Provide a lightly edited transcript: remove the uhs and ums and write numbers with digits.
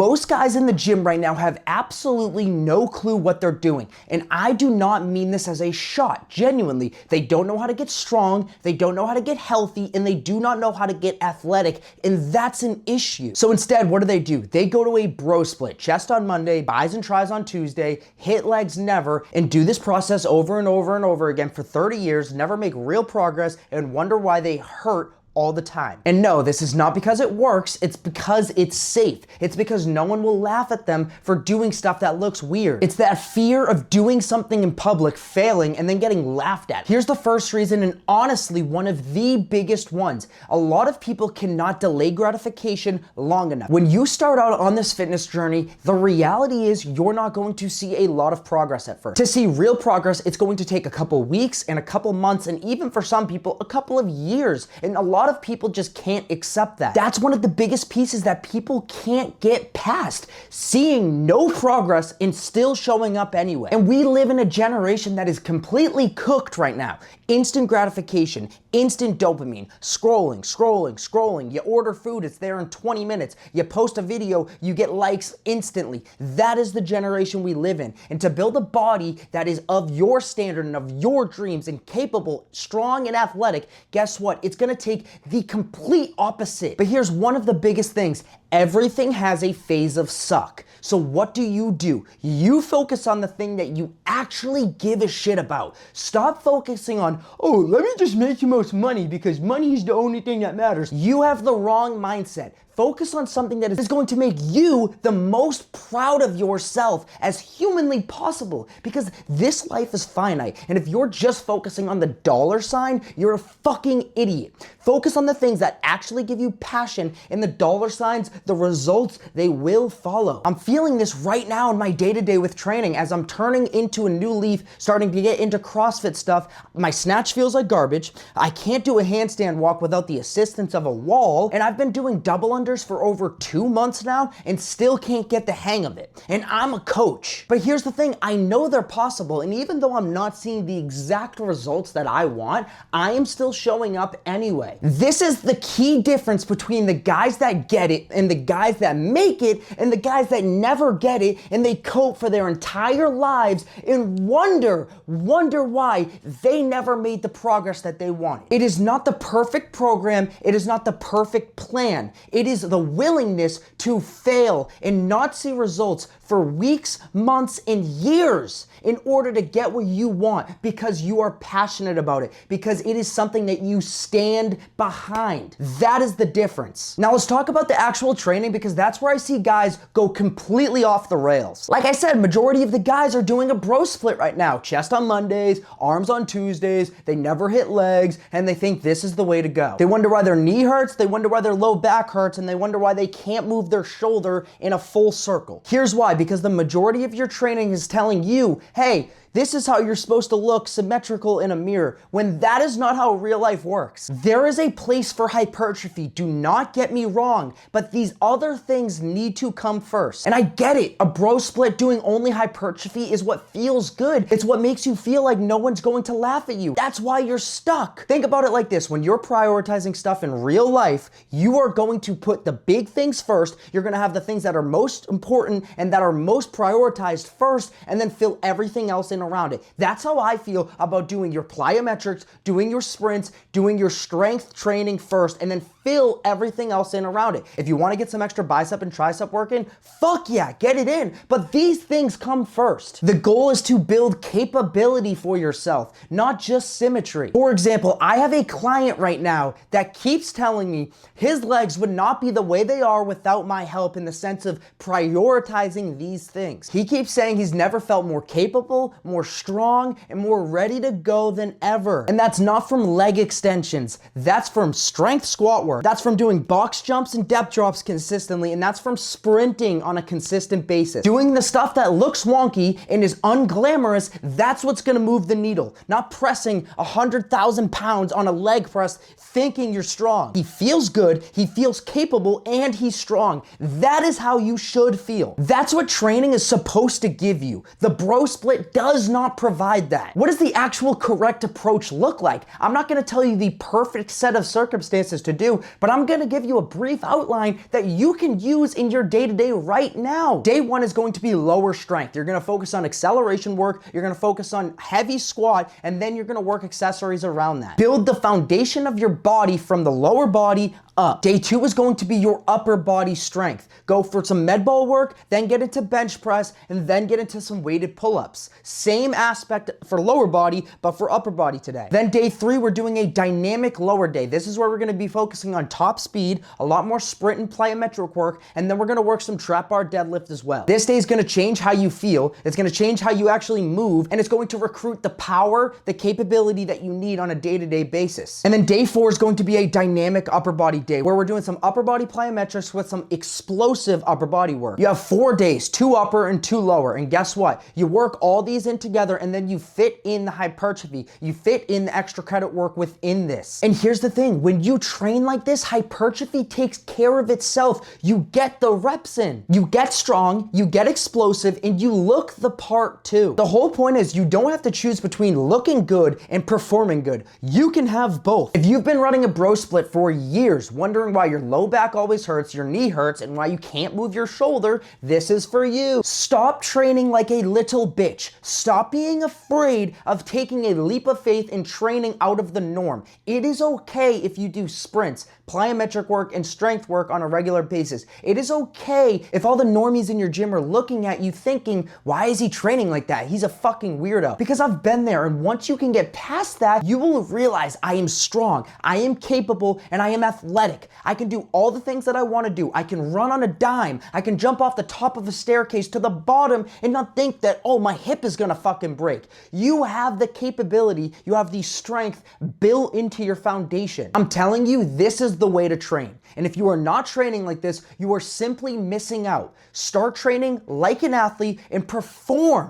Most guys in the gym right now have absolutely no clue what they're doing. And I do not mean this as a shot. Genuinely, they don't know how to get strong, they don't know how to get healthy, and they do not know how to get athletic. And that's an issue. So instead, what do? They go to a bro split, chest on Monday, bis and tris on Tuesday, hit legs never, and do this process over and over and over again for 30 years, never make real progress, and wonder why they hurt all the time. And no, this is not because it works, it's because it's safe. It's because no one will laugh at them for doing stuff that looks weird. It's that fear of doing something in public, failing, and then getting laughed at. Here's the first reason, and honestly, one of the biggest ones. A lot of people cannot delay gratification long enough. When you start out on this fitness journey, the reality is you're not going to see a lot of progress at first. To see real progress, it's going to take a couple weeks and a couple months, and even for some people, a couple of years. And a lot of people just can't accept that. That's one of the biggest pieces that people can't get past. Seeing no progress and still showing up anyway. And we live in a generation that is completely cooked right now. Instant gratification, instant dopamine, scrolling. You order food, it's there in 20 minutes. You post a video, you get likes instantly. That is the generation we live in. And to build a body that is of your standard and of your dreams and capable, strong, and athletic, guess what? It's gonna take the complete opposite. But here's one of the biggest things. Everything has a phase of suck. So what do? You focus on the thing that you actually give a shit about. Stop focusing on, oh, let me just make the most money because money is the only thing that matters. You have the wrong mindset. Focus on something that is going to make you the most proud of yourself as humanly possible, because this life is finite. And if you're just focusing on the dollar sign, you're a fucking idiot. Focus on the things that actually give you passion, and the dollar signs, the results, they will follow. I'm feeling this right now in my day-to-day with training as I'm turning into a new leaf, starting to get into CrossFit stuff. My snatch feels like garbage. I can't do a handstand walk without the assistance of a wall, and I've been doing double unders for over 2 months now and still can't get the hang of it. And I'm a coach. But here's the thing, I know they're possible, and even though I'm not seeing the exact results that I want, I am still showing up anyway. This is the key difference between the guys that get it and the guys that make it and the guys that never get it and they cope for their entire lives and wonder why they never made the progress that they wanted. It is not the perfect program, it is not the perfect plan. It is the willingness to fail and not see results for weeks, months, and years in order to get what you want because you are passionate about it, because it is something that you stand behind. That is the difference. Now let's talk about the actual training, because that's where I see guys go completely off the rails. Like I said, majority of the guys are doing a bro split right now. Chest on Mondays, arms on Tuesdays, they never hit legs, and they think this is the way to go. They wonder why their knee hurts, they wonder why their low back hurts, and they wonder why they can't move their shoulder in a full circle. Here's why, because the majority of your training is telling you, hey, this is how you're supposed to look symmetrical in a mirror, when that is not how real life works. There is a place for hypertrophy, do not get me wrong, but these other things need to come first. And I get it, a bro split doing only hypertrophy is what feels good. It's what makes you feel like no one's going to laugh at you. That's why you're stuck. Think about it like this, when you're prioritizing stuff in real life, you are going to put the big things first, you're gonna have the things that are most important and that are most prioritized first, and then fill everything else in around it. That's how I feel about doing your plyometrics, doing your sprints, doing your strength training first, and then fill everything else in around it. If you want to get some extra bicep and tricep work in, fuck yeah, get it in. But these things come first. The goal is to build capability for yourself, not just symmetry. For example, I have a client right now that keeps telling me his legs would not be the way they are without my help, in the sense of prioritizing these things. He keeps saying he's never felt more capable, more strong, and more ready to go than ever. And that's not from leg extensions. That's from strength squat work. That's from doing box jumps and depth drops consistently. And that's from sprinting on a consistent basis. Doing the stuff that looks wonky and is unglamorous, that's what's gonna move the needle. Not pressing 100,000 pounds on a leg press thinking you're strong. He feels good, he feels capable, and he's strong. That is how you should feel. That's what training is supposed to give you. The bro split does does not provide that. What does the actual correct approach look like? I'm not gonna tell you the perfect set of circumstances to do, but I'm gonna give you a brief outline that you can use in your day-to-day right now. Day one is going to be lower strength. You're gonna focus on acceleration work, you're gonna focus on heavy squat, and then you're gonna work accessories around that. Build the foundation of your body from the lower body up. Day two is going to be your upper body strength. Go for some med ball work, then get into bench press, and then get into some weighted pull-ups. Same aspect for lower body, but for upper body today. Then day three, we're doing a dynamic lower day. This is where we're gonna be focusing on top speed, a lot more sprint and plyometric work, and then we're gonna work some trap bar deadlift as well. This day is gonna change how you feel, it's gonna change how you actually move, and it's going to recruit the power, the capability that you need on a day-to-day basis. And then day four is going to be a dynamic upper body day where we're doing some upper body plyometrics with some explosive upper body work. You have 4 days, 2 upper and 2 lower, and guess what? You work all these in together and then you fit in the hypertrophy, you fit in the extra credit work within this. And here's the thing, when you train like this, hypertrophy takes care of itself. You get the reps in, you get strong, you get explosive, and you look the part too. The whole point is you don't have to choose between looking good and performing good. You can have both. If you've been running a bro split for years, wondering why your low back always hurts, your knee hurts, and why you can't move your shoulder, this is for you. Stop training like a little bitch. Stop being afraid of taking a leap of faith and training out of the norm. It is okay if you do sprints, plyometric work, and strength work on a regular basis. It is okay if all the normies in your gym are looking at you thinking, why is he training like that? He's a fucking weirdo. Because I've been there, and once you can get past that, you will realize I am strong, I am capable, and I am athletic. I can do all the things that I want to do. I can run on a dime. I can jump off the top of a staircase to the bottom and not think that, oh, my hip is gonna fucking break. You have the capability, you have the strength built into your foundation. I'm telling you, this is the way to train. And if you are not training like this, you are simply missing out. Start training like an athlete and perform.